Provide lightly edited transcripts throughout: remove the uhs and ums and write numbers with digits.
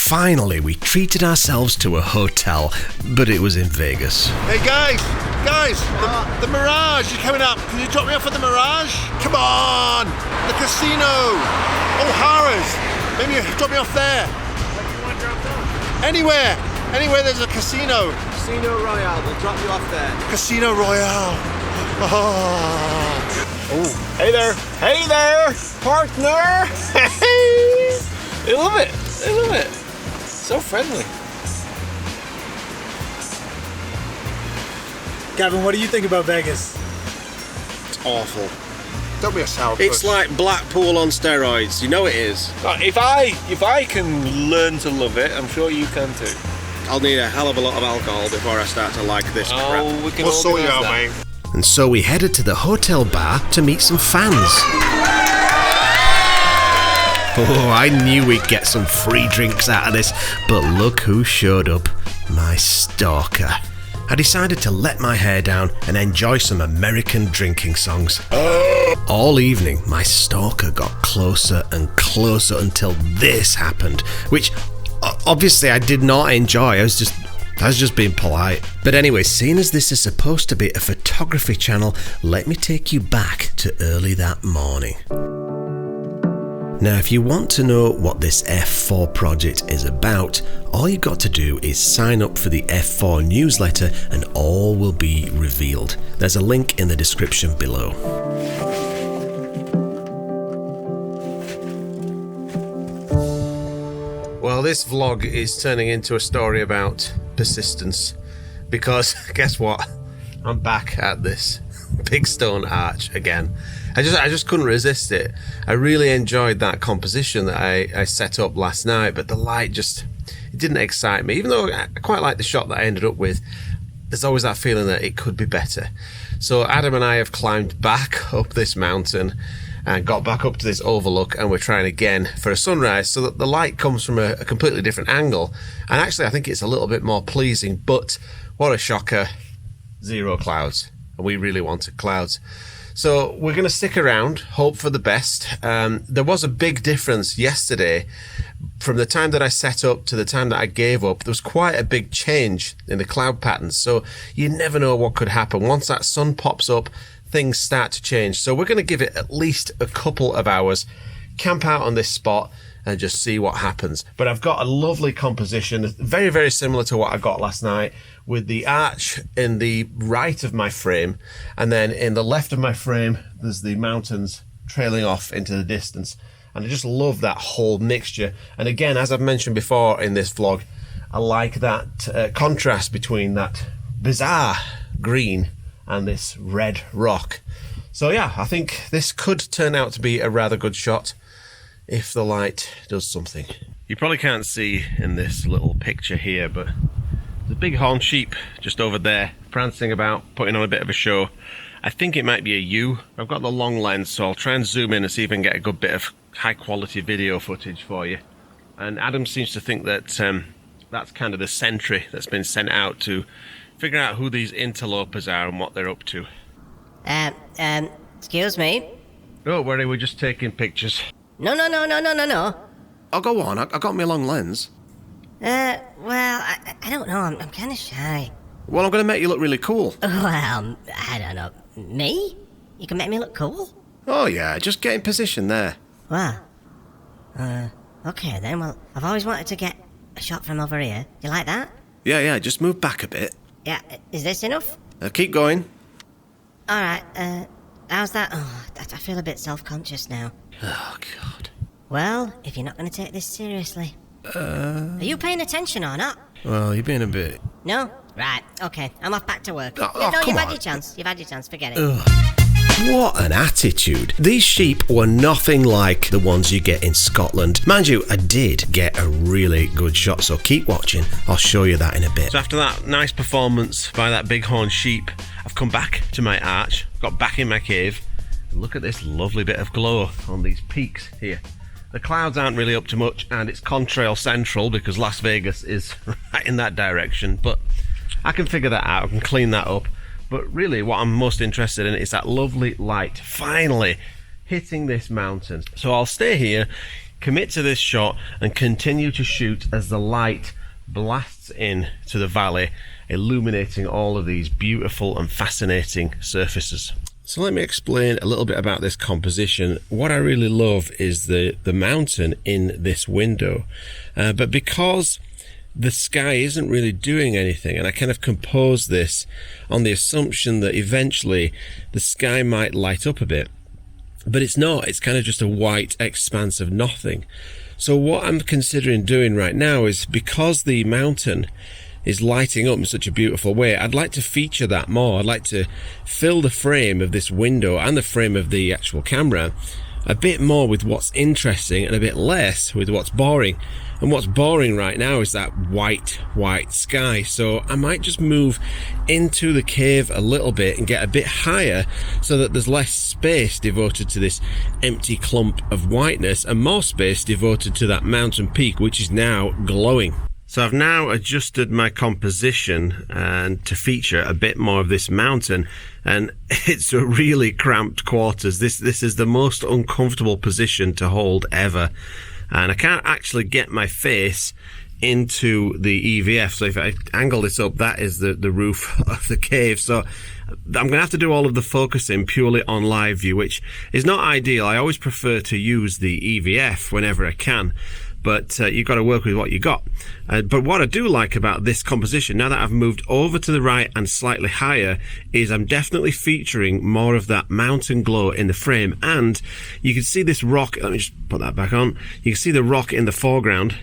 finally we treated ourselves to a hotel, but it was in Vegas. Hey guys, the Mirage is coming up. Can you drop me off at the Mirage? Come on, the casino. O'Hara's. Maybe you drop me off there. Where do you want to drop down? Anywhere there's a casino. Casino Royale, we'll drop you off there. Casino Royale. Oh. Hey there, partner. They love it. So friendly. Gavin, what do you think about Vegas? It's awful. Don't be a sourpuss. It's like Blackpool on steroids. You know it is. If I can learn to love it, I'm sure you can too. I'll need a hell of a lot of alcohol before I start to like this crap. Oh, we can We'll sort you organise out, that. mate. And so we headed to the hotel bar to meet some fans. Oh, I knew we'd get some free drinks out of this, but look who showed up. My stalker. I decided to let my hair down and enjoy some American drinking songs. All evening, my stalker got closer and closer until this happened, which obviously I did not enjoy. I was just being polite. But anyway, seeing as this is supposed to be a photography channel, let me take you back to early that morning. Now, if you want to know what this F4 project is about, all you've got to do is sign up for the F4 newsletter and all will be revealed. There's a link in the description below. Well, this vlog is turning into a story about persistence, because guess what? I'm back at this big stone arch again. I just couldn't resist it. I really enjoyed that composition that I set up last night, but the light it didn't excite me. Even though I quite like the shot that I ended up with, there's always that feeling that it could be better. So Adam and I have climbed back up this mountain and got back up to this overlook, and we're trying again for a sunrise so that the light comes from a completely different angle. And actually I think it's a little bit more pleasing, but what a shocker, 0 clouds. And we really wanted clouds. So we're going to stick around, hope for the best. There was a big difference yesterday from the time that I set up to the time that I gave up. There was quite a big change in the cloud patterns, so you never know what could happen. Once that sun pops up, things start to change. So we're going to give it at least a couple of hours, camp out on this spot and just see what happens. But I've got a lovely composition, very, very similar to what I got last night, with the arch in the right of my frame, and then in the left of my frame there's the mountains trailing off into the distance. And I just love that whole mixture. And again, as I've mentioned before in this vlog, I like that contrast between that bizarre green and this red rock. So yeah, I think this could turn out to be a rather good shot if the light does something. You probably can't see in this little picture here, but there's a big horned sheep just over there, prancing about, putting on a bit of a show. I think it might be a ewe. I've got the long lens, so I'll try and zoom in and see if I can get a good bit of high quality video footage for you. And Adam seems to think that that's kind of the sentry that's been sent out to figure out who these interlopers are and what they're up to. Excuse me? Don't worry, we're just taking pictures. No. Oh, go on, I got my long lens. Well, I don't know, I'm kind of shy. Well, I'm going to make you look really cool. Well, I don't know. Me? You can make me look cool? Oh yeah, just get in position there. Well, okay then. Well, I've always wanted to get a shot from over here. You like that? Yeah, just move back a bit. Yeah, is this enough? Keep going. Alright, how's that? Oh, I feel a bit self-conscious now. Oh, God. Well, if you're not going to take this seriously. Are you paying attention or not? Well, you're being a bit... No? Right, okay, I'm off back to work. No, you've come had on. your chance, forget it. Ugh. What an attitude. These sheep were nothing like the ones you get in Scotland. Mind you, I did get a really good shot, so keep watching. I'll show you that in a bit. So after that nice performance by that bighorn sheep, I've come back to my arch, got back in my cave, and look at this lovely bit of glow on these peaks here. The clouds aren't really up to much, and it's contrail central because Las Vegas is right in that direction, but I can figure that out, I can clean that up. But really what I'm most interested in is that lovely light finally hitting this mountain. So I'll stay here, commit to this shot and continue to shoot as the light blasts in to the valley, illuminating all of these beautiful and fascinating surfaces. So let me explain a little bit about this composition. What I really love is the mountain in this window, but because the sky isn't really doing anything, and I kind of composed this on the assumption that eventually the sky might light up a bit, but it's not. It's kind of just a white expanse of nothing. So what I'm considering doing right now is, because the mountain is lighting up in such a beautiful way, I'd like to feature that more. I'd like to fill the frame of this window and the frame of the actual camera a bit more with what's interesting and a bit less with what's boring. And what's boring right now is that white sky. So I might just move into the cave a little bit and get a bit higher so that there's less space devoted to this empty clump of whiteness and more space devoted to that mountain peak, which is now glowing. So I've now adjusted my composition and to feature a bit more of this mountain, and it's a really cramped quarters. This is the most uncomfortable position to hold ever, and I can't actually get my face into the EVF. So if I angle this up, that is the roof of the cave. So I'm going to have to do all of the focusing purely on live view, which is not ideal. I always prefer to use the EVF whenever I can, but you've got to work with what you got. But what I do like about this composition, now that I've moved over to the right and slightly higher, is I'm definitely featuring more of that mountain glow in the frame. And you can see this rock, let me just put that back on. You can see the rock in the foreground.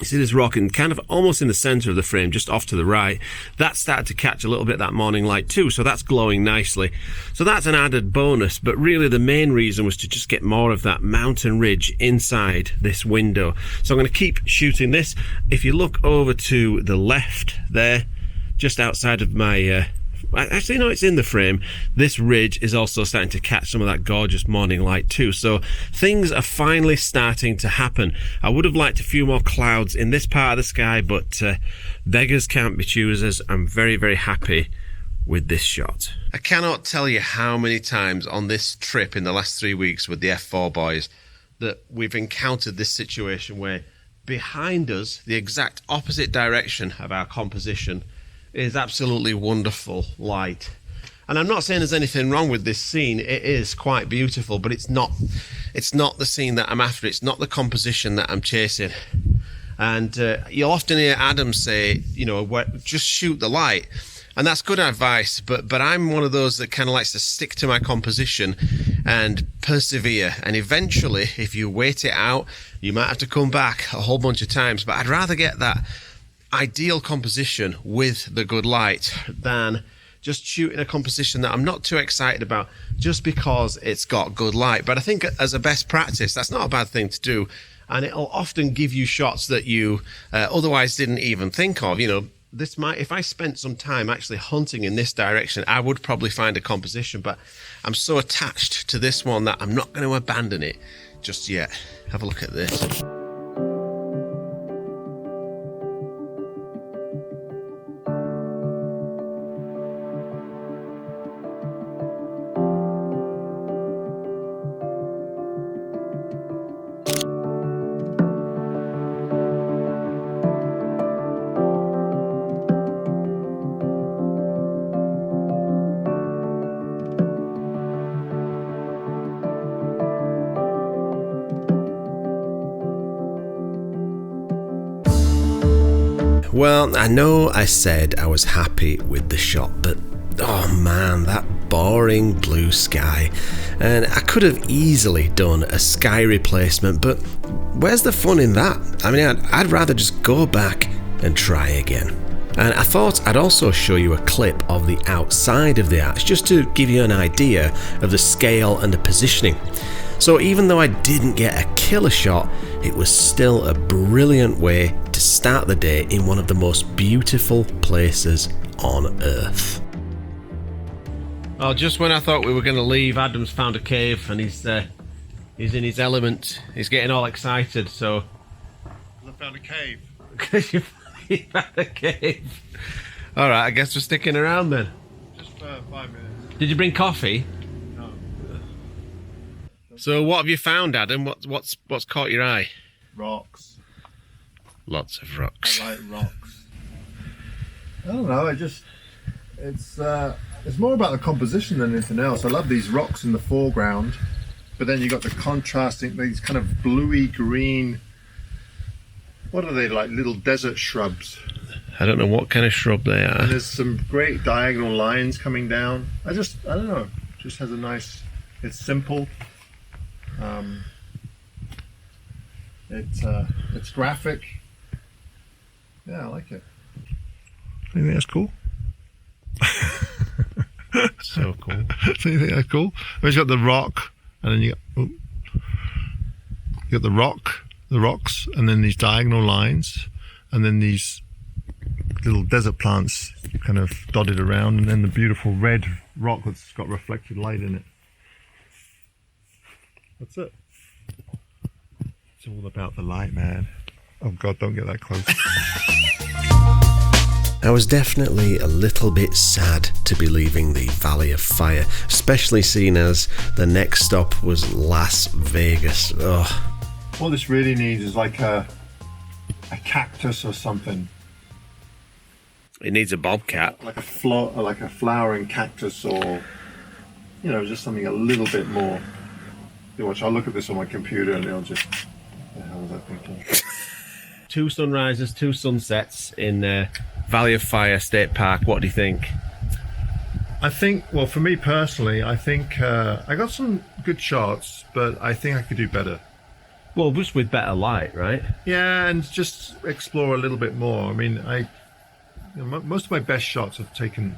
You see this rock and kind of almost in the center of the frame, just off to the right. That started to catch a little bit of that morning light too, so that's glowing nicely. So that's an added bonus, but really the main reason was to just get more of that mountain ridge inside this window. So I'm going to keep shooting this. If you look over to the left there, just outside of my actually no, it's in the frame, this ridge is also starting to catch some of that gorgeous morning light too. So things are finally starting to happen. I would have liked a few more clouds in this part of the sky, but beggars can't be choosers. I'm very, very happy with this shot. I cannot tell you how many times on this trip in the last 3 weeks with the F4 boys that we've encountered this situation where behind us, the exact opposite direction of our composition, is absolutely wonderful light. And I'm not saying there's anything wrong with this scene. It is quite beautiful, but it's not the scene that I'm after. It's not the composition that I'm chasing. And you'll often hear Adam say, you know, just shoot the light. And that's good advice, but I'm one of those that kind of likes to stick to my composition and persevere. And eventually, if you wait it out, you might have to come back a whole bunch of times. But I'd rather get that ideal composition with the good light than just shooting a composition that I'm not too excited about just because it's got good light. But I think as a best practice, that's not a bad thing to do, and it'll often give you shots that you otherwise didn't even think of. You know, this might, if I spent some time actually hunting in this direction, I would probably find a composition, but I'm so attached to this one that I'm not going to abandon it just yet. Have a look at this. Well, I know I said I was happy with the shot, but oh man, that boring blue sky. And I could have easily done a sky replacement, but where's the fun in that? I mean, I'd rather just go back and try again. And I thought I'd also show you a clip of the outside of the arch, just to give you an idea of the scale and the positioning. So even though I didn't get a killer shot, it was still a brilliant way to start the day in one of the most beautiful places on Earth. Oh, just when I thought we were going to leave, Adam's found a cave and he's in his element. He's getting all excited, so... I found a cave. Because you found a cave. Alright, I guess we're sticking around then. Just for 5 minutes. Did you bring coffee? No. So what have you found, Adam? What's caught your eye? Rocks. Lots of rocks. I like rocks. I don't know. It's more about the composition than anything else. I love these rocks in the foreground, but then you got the contrasting, these kind of bluey green. What are they, like little desert shrubs? I don't know what kind of shrub they are. And there's some great diagonal lines coming down. I don't know. It just has a nice. It's simple. It's graphic. Yeah, I like it. You think that's cool? So cool. So you think that's cool? Well, you got the rock, and then you got the rocks, and then these diagonal lines, and then these little desert plants kind of dotted around, and then the beautiful red rock that's got reflected light in it. That's it. It's all about the light, man. Oh God, don't get that close. I was definitely a little bit sad to be leaving the Valley of Fire, especially seeing as the next stop was Las Vegas. Ugh. What this really needs is like a cactus or something. It needs a bobcat. Like a flowering cactus, or just something a little bit more. You watch, I'll look at this on my computer and it'll just. What the hell was I thinking? 2 sunrises, 2 sunsets in Valley of Fire State Park. What do you think? I think, well, for me personally, I think I got some good shots, but I think I could do better. Well, just with better light, right? Yeah, and just explore a little bit more. I mean, most of my best shots have taken,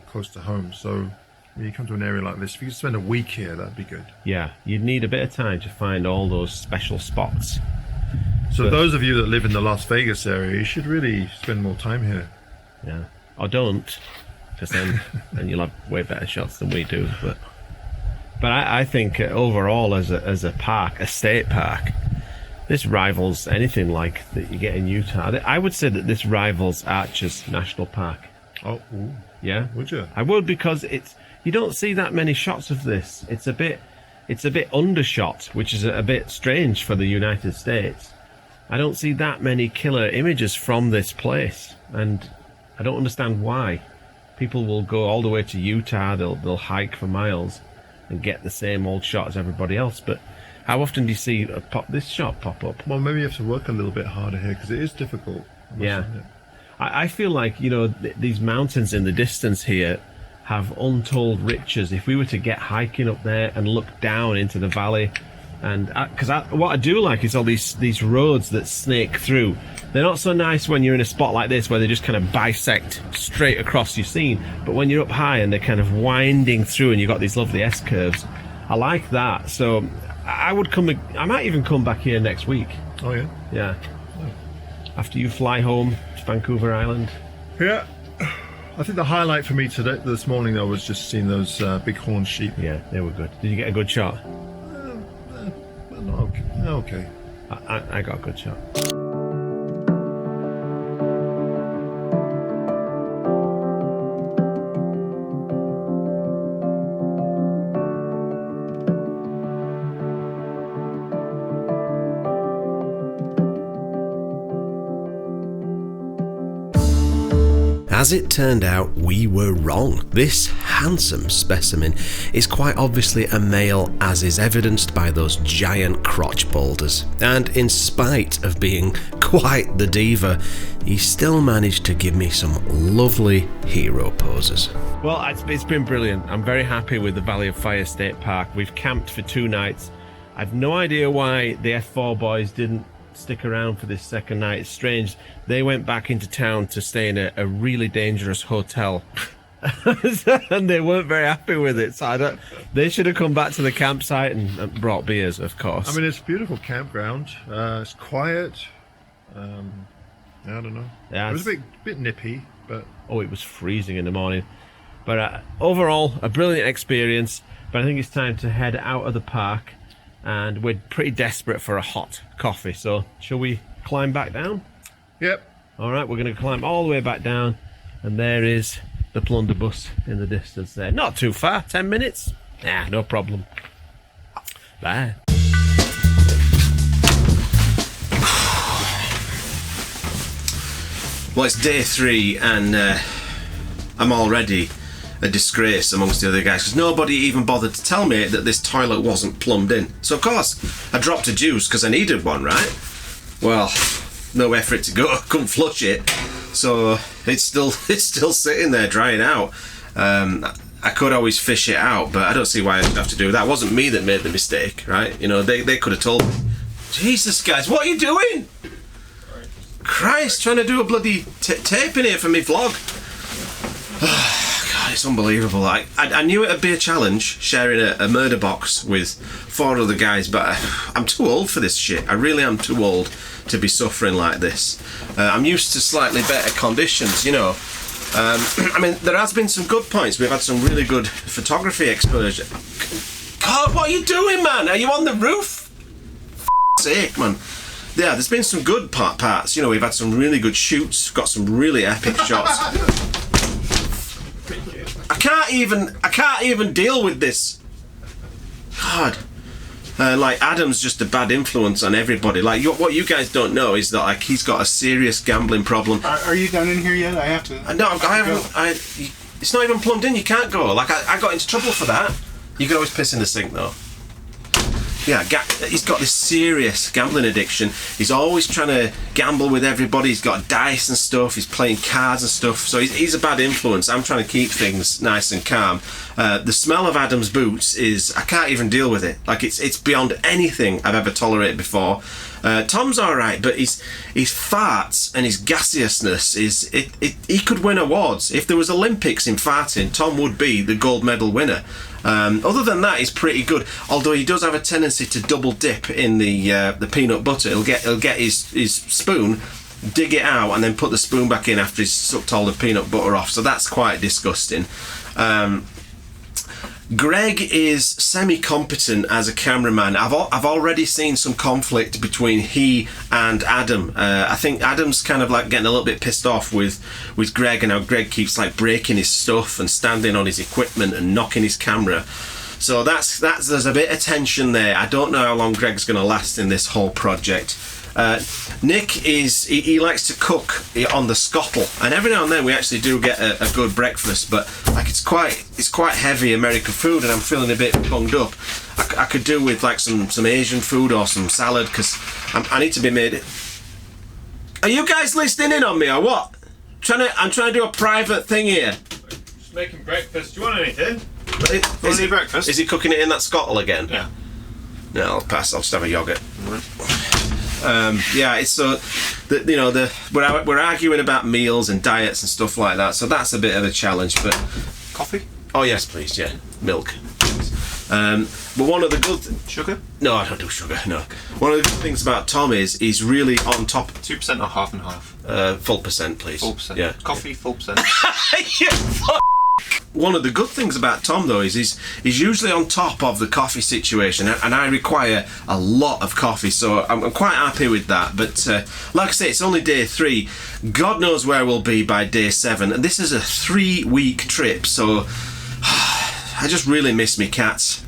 close to home. So when you come to an area like this, if you could spend a week here, that'd be good. Yeah, you'd need a bit of time to find all those special spots. So those of you that live in the Las Vegas area, you should really spend more time here. Yeah, or don't, because then you'll have way better shots than we do. But I think overall, as a park, a state park, this rivals anything like that you get in Utah. I would say that this rivals Arches National Park. Oh, ooh. Yeah, Would you? I would, because you don't see that many shots of this. It's a bit undershot, which is a bit strange for the United States. I don't see that many killer images from this place, and I don't understand why. People will go all the way to Utah, they'll hike for miles and get the same old shot as everybody else, but how often do you see this shot pop up? Well, maybe you have to work a little bit harder here, because it is difficult. Yeah. I feel like, these mountains in the distance here have untold riches. If we were to get hiking up there and look down into the valley, and what I do like is all these roads that snake through. They're not so nice when you're in a spot like this where they just kind of bisect straight across your scene, but when you're up high and they're kind of winding through and you've got these lovely S-curves, I like that. So I might even come back here next week. Oh yeah? Yeah. After you fly home to Vancouver Island. Yeah. I think the highlight for me this morning though was just seeing those big horned sheep. Yeah, they were good. Did you get a good shot? Okay. I got a good shot. As it turned out, we were wrong. This handsome specimen is quite obviously a male, as is evidenced by those giant crotch boulders. And in spite of being quite the diva, he still managed to give me some lovely hero poses. Well, it's been brilliant. I'm very happy with the Valley of Fire State Park. We've camped for 2 nights. I've no idea why the F4 boys didn't stick around for this second night. It's strange. They went back into town to stay in a really dangerous hotel and they weren't very happy with it, so they should have come back to the campsite and brought beers, of course. I mean, it's a beautiful campground. It's quiet. I don't know. Yeah, it was a bit nippy, but it was freezing in the morning. But overall, a brilliant experience. But I think it's time to head out of the park, and we're pretty desperate for a hot coffee, so shall we climb back down? Yep. Alright, we're going to climb all the way back down, and there is the plunder bus in the distance there. Not too far, 10 minutes? Nah, no problem. Bye. Well, it's day 3 and I'm already a disgrace amongst the other guys because nobody even bothered to tell me that this toilet wasn't plumbed in. So of course I dropped a juice because I needed one, right? Well, nowhere for it to go. Couldn't flush it, so it's still sitting there drying out. I could always fish it out, but I don't see why I should have to do that. It wasn't me that made the mistake, right? You know, they could have told me. Jesus, guys, what are you doing? Christ, trying to do a bloody tape in here for me vlog. God, it's unbelievable. I knew it'd be a challenge sharing a murder box with 4 other guys, but I'm too old for this shit. I really am too old to be suffering like this. I'm used to slightly better conditions, you know. I mean, there has been some good points. We've had some really good photography exposure. God, what are you doing, man? Are you on the roof? For sake, man. Yeah, there's been some good parts. You know, we've had some really good shoots, got some really epic shots. I can't even deal with this. God. Like, Adam's just a bad influence on everybody. Like, what you guys don't know is that, like, he's got a serious gambling problem. Are you down in here yet? I have to. No, I haven't. It's not even plumbed in. You can't go. Like, I got into trouble for that. You can always piss in the sink, though. Yeah, he's got this serious gambling addiction. He's always trying to gamble with everybody. He's got dice and stuff. He's playing cards and stuff. So he's a bad influence. I'm trying to keep things nice and calm. The smell of Adam's boots I can't even deal with it. Like, it's beyond anything I've ever tolerated before. Tom's alright, but his farts and his gaseousness he could win awards. If there was Olympics in farting, Tom would be the gold medal winner. Other than that, he's pretty good. Although he does have a tendency to double dip in the peanut butter. He'll get his spoon, dig it out, and then put the spoon back in after he's sucked all the peanut butter off. So that's quite disgusting. Greg is semi-competent as a cameraman. I've already seen some conflict between he and Adam. I think Adam's kind of like getting a little bit pissed off with Greg, and how Greg keeps like breaking his stuff and standing on his equipment and knocking his camera. So there's a bit of tension there. I don't know how long Greg's going to last in this whole project. Nick he likes to cook on the scuttle, and every now and then we actually do get a good breakfast, but like it's quite heavy American food, and I'm feeling a bit bunged up. I could do with like some Asian food or some salad, because I need to be made. Are you guys listening in on me or what? I'm trying to do a private thing here. Just making breakfast. Do you want anything? Breakfast? Is he cooking it in that scuttle again? Yeah. No, I'll pass. I'll just have a yoghurt. Yeah, it's so that, you know, we're arguing about meals and diets and stuff like that, so that's a bit of a challenge. But Coffee? oh yes, please, yeah, milk. But one of the good Sugar? no, I don't do sugar. No, one of the good things about Tom is he's really on top. 2% or half and half? Full percent, please. Full percent. Yeah. Coffee, full percent. One of the good things about Tom, though, is he's usually on top of the coffee situation, and I require a lot of coffee, so I'm quite happy with that. But like I say, it's only day 3. God knows where we'll be by day 7, and this is a 3-week trip, so I just really miss me cats.